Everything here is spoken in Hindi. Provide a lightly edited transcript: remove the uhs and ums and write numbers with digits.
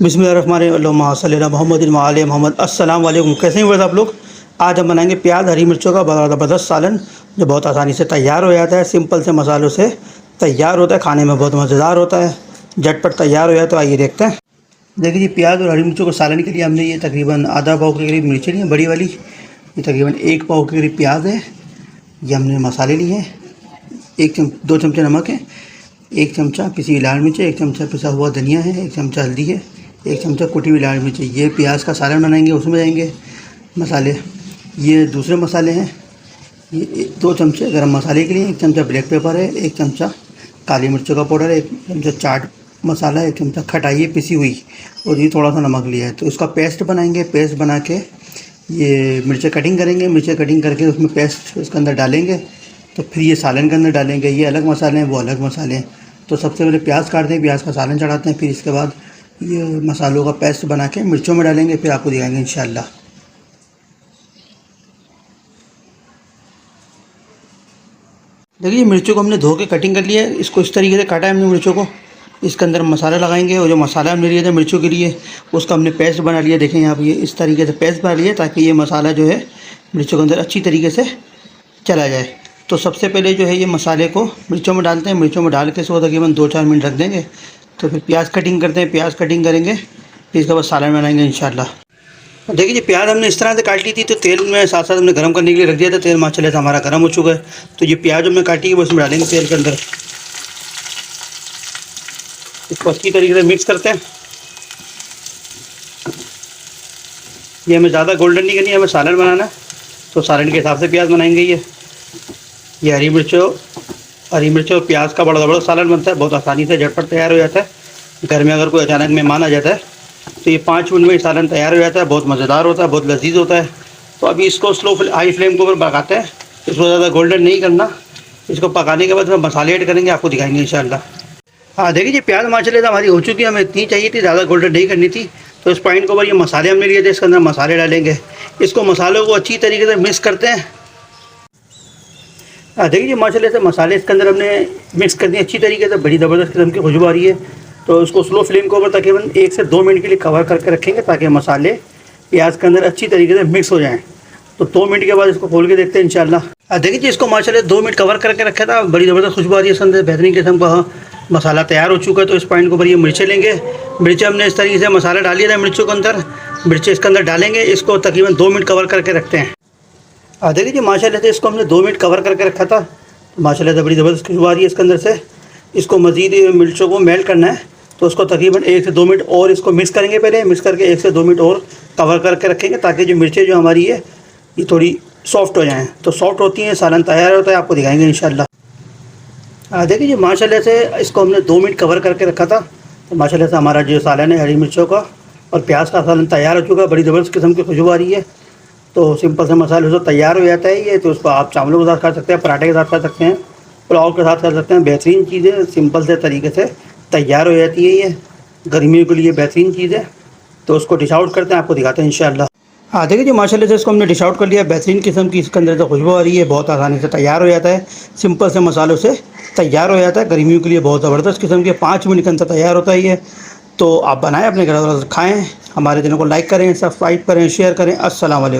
बिस्मिल्लाहिर्रहमानिर्रहीम मोहम्मद मोहम्मद। अस्सलाम वालेकुम। कैसे हैं बस आप लोग। आज हम बनाएंगे प्याज हरी मिर्चों का बड़ा ज़बरदस्त सालन, जो बहुत आसानी से तैयार हो जाता है। सिंपल से मसालों से तैयार होता है, खाने में बहुत मज़ेदार होता है, झटपट तैयार हो जाए। तो आइए देखते हैं। देखिए जी, प्याज और हरी मिर्चों को सालन के लिए हमने ये तकरीबन आधा पाव के करीब मिर्चें ली हैं बड़ी वाली। ये तकरीबन 1 पाव के करीब प्याज है। ये हमने मसाले लिए हैं, 2 चमचे नमक है, 1 चमचा पिसी हुई लाल मिर्च है, 1 चमचा पिसा हुआ धनिया है, 1 चमचा हल्दी है, 1 चमचा कुटी हुई लाल मिर्च है। ये प्याज का सालन बनाएंगे, उसमें जाएंगे मसाले। ये दूसरे मसाले हैं, ये 2 चमचे गरम मसाले के लिए, 1 चमचा ब्लैक पेपर है, 1 चमचा काली मिर्चों का पाउडर है, 1 चमचा चाट मसाला है, 1 चमचा खटाई है पिसी हुई, और ये थोड़ा सा नमक लिया है। तो इसका पेस्ट बनाएंगे। पेस्ट बना के ये मिर्चें कटिंग करेंगे, मिर्चें कटिंग करके उसमें पेस्ट उसके अंदर डालेंगे। तो फिर ये सालन के अंदर डालेंगे। ये अलग मसाले हैं, वो अलग मसाले हैं। तो सबसे पहले प्याज काटते हैं, प्याज का सालन चढ़ाते हैं, फिर इसके बाद ये मसालों का पेस्ट बना के मिर्चों में डालेंगे, फिर आपको दिखाएंगे इंशाल्लाह। देखिए, मिर्चों को हमने धो के कटिंग कर लिया है। इसको इस तरीके से काटा है हमने मिर्चों को। इसके अंदर मसाला लगाएंगे, और जो मसाला हमने लिया था मिर्चों के लिए, उसका हमने पेस्ट बना लिया। देखें यहाँ पर ये इस तरीके से पेस्ट बना लिया, ताकि ये मसाला जो है मिर्चों के अंदर अच्छी तरीके से चला जाए। तो सबसे पहले जो है ये मसाले को मिर्चों में डालते हैं। मिर्चों में डाल के इसको तकरीबन 2-4 मिनट रख देंगे। तो फिर प्याज कटिंग करते हैं, प्याज कटिंग करेंगे, फिर इसके बाद सालन बनाएंगे इंशाल्लाह। देखिए जी, प्याज हमने इस तरह से काट ली थी, तो तेल में साथ साथ हमने गर्म करने के लिए रख दिया था। तेल माशाल्लाह से हमारा गर्म हो चुका है। तो ये प्याज हमने काटी है वो इसमें डालेंगे तेल के अंदर। इसको अच्छी तरीके से मिक्स करते हैं। ये हमें ज़्यादा गोल्डन नहीं करनी है, हमें सालन बनाना है, तो सालन के हिसाब से प्याज बनाएंगे। ये हरी मिर्चों और प्याज का बड़ा ज़बरदस्त सालन बनता है, बहुत आसानी से झटपट तैयार हो जाता है। घर में अगर कोई अचानक मेहमान आ जाता है तो ये 5 मिनट में सालन तैयार हो जाता है। बहुत मज़ेदार होता है, बहुत लजीज होता है। तो अभी इसको हाई फ्लेम के ऊपर पकाते हैं। इसको ज़्यादा गोल्डन नहीं करना। इसको पकाने के बाद हम मसाले ऐड करेंगे, आपको दिखाएंगे इंशाल्लाह। हाँ देखिए जी, प्याज माशाल्लाह से हमारी हो चुकी है। हमें इतनी चाहिए थी, ज़्यादा गोल्डन नहीं करनी थी। तो इस पॉइंट के ऊपर ये मसाले हमने लिए थे, इसके अंदर मसाले डालेंगे। इसको मसालों को अच्छी तरीके से मिक्स करते हैं। देखिए जी, माशाल्लाह से मसाले इसके अंदर हमने मिक्स कर दिए अच्छी तरीके से। बड़ी ज़बरदस्त किस्म की खुशबू आ रही है। तो इसको स्लो फ्लेम के ऊपर तकरीबन 1 से 2 मिनट के लिए कवर करके रखेंगे, ताकि मसाले प्याज के अंदर अच्छी तरीके से मिक्स हो जाएं। तो 2 मिनट के बाद इसको खोल के देखते हैं इंशाल्लाह। देखिए जी, इसको माशाल्लाह 2 मिनट कवर करके रखा था। बड़ी ज़बरदस्त खुशबू आ रही है इसके अंदर, बेहतरीन किस्म का मसाला तैयार हो चुका है। तो इस पॉइंट के ऊपर ये मिर्चें लेंगे। मिर्चें हमने इस तरीके से मसाला डाल दिया था मिर्चों के अंदर। मिर्चें इसके अंदर डालेंगे, इसको तकरीबन 2 मिनट कवर करके रखते हैं। देखिए जी, माशाल्लाह से इसको हमने 2 मिनट कवर करके रखा था। माशाल्लाह से बड़ी ज़बरदस्त खुशबू आ रही है इसके अंदर से। इसको मज़ीद मिर्चों को मेल्ट करना है, तो उसको तकरीबन 1 से 2 मिनट और इसको मिक्स करेंगे। पहले मिक्स करके 1 से 2 मिनट और कवर करके रखेंगे, ताकि जो मिर्चें जो हमारी है ये थोड़ी सॉफ्ट हो जाएँ। तो सॉफ्ट होती हैं, सालन तैयार होता है, आपको दिखाएंगे इंशाल्लाह। देखिए जी, माशाल्लाह से इसको हमने 2 मिनट कवर करके रखा था। तो माशाल्लाह से हमारा जो सालन है हरी मिर्चों का और प्याज का सालन तैयार हो चुका है। बड़ी ज़बरदस्त किस्म की खुशबू आ रही है। तो सिंपल से मसाले से तैयार हो जाता है ये। तो उसको आप चावलों के साथ खा सकते हैं, पराठे के साथ खा सकते हैं, पुलाव के साथ खा सकते हैं। बेहतरीन चीज़ है, सिंपल से तरीके से तैयार हो जाती है। ये गर्मियों के लिए बेहतरीन चीज़ है। तो उसको डिश आउट करते हैं, आपको दिखाते हैं इंशाल्लाह। देखिए जी, माशाल्लाह से इसको हमने डिश आउट कर लिया। बेहतरीन किस्म की इसके अंदर से खुशबू आ रही है। बहुत आसानी से तैयार हो जाता है, सिंपल से मसालों से तैयार हो जाता है। गर्मियों के लिए बहुत ज़बरदस्त किस्म के 5 मिनट के अंदर तैयार होता है ये। तो आप बनाएं, अपने घर वालों से खाएँ। हमारे चैनल को लाइक करें, सब्सक्राइब करें, शेयर करें। अस्सलाम वालेकुम।